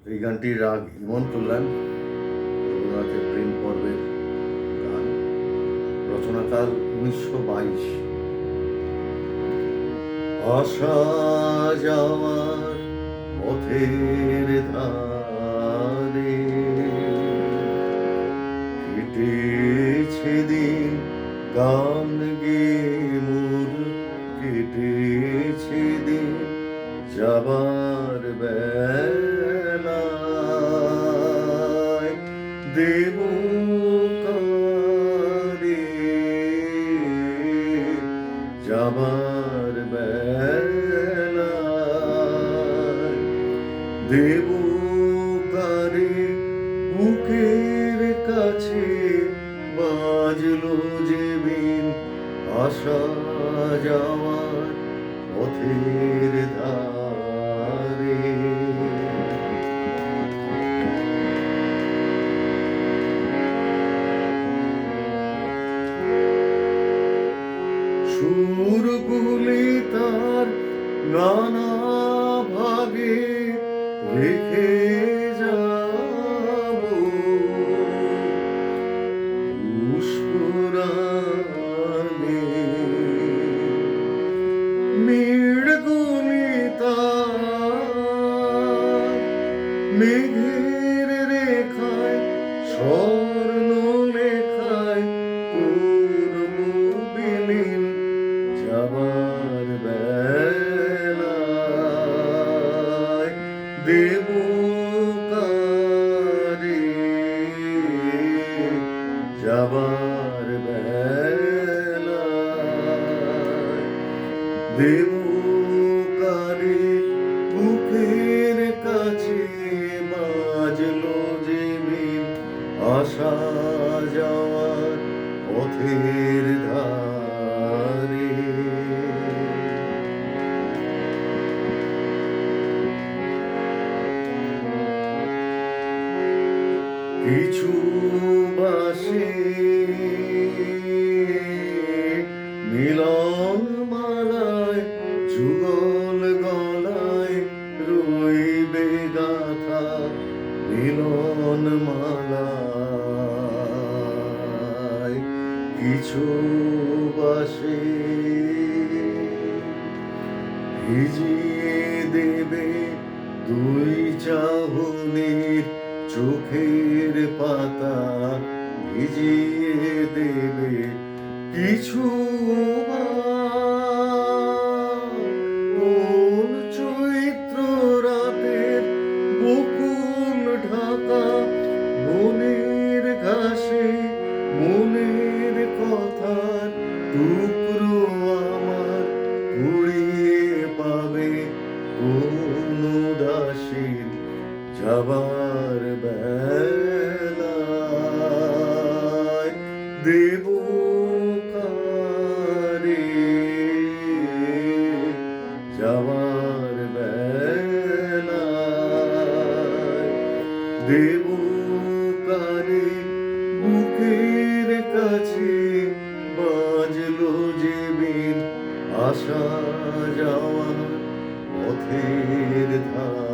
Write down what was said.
এই গানটির রাগ ইমন কল্যাণ, রবীন্দ্রনাথের প্রেম পর্বের গান। রচনাকাল 1922। আসা যাওয়ার পথের ধারে কেটেছে দিন, গান গেয়ে মোর কেটেছে দিন, যাবার বেলায় দেব কারে, যাবার বেলায় দেব কারে। বুকের কাছে বাজলো যে বিন, আসা যাওয়ার পথের ধারে। সুরগুলি তার নানা ভাগে রেখে যাব, পুষ্পরাগে মেঘগুলি তার মেঘের রেখায় স্বর্ণ লেখায় করব বিলীন, যাবার বেলায় দেব কারে, যাবার বেলায় দেব কারে। বুকের কাছে বাজলো যে বিন, আসা যাওয়ার পথের ধারে। কিছু বাসে মিলন মালায় যুগল গলায় রইবে গাথা, মিলন মালায় কিছু বাসে ভিজিয়ে দেবে দুই চাহনির চোখের পাতা, ভিজিয়ে দেবে কিছু কোন চৈত্র রাতের বকুল ঢাকা মনের ঘাসে, মনের কথার টুকরো আমার কুড়িয়ে পাবে কোন দাসীর, যাবার বেলায় দেব কারে, যাবার বেলায় দেব কারে। বুকের কাছে বাজলো যে বিন, আসা যাওয়ার পথের ধারে।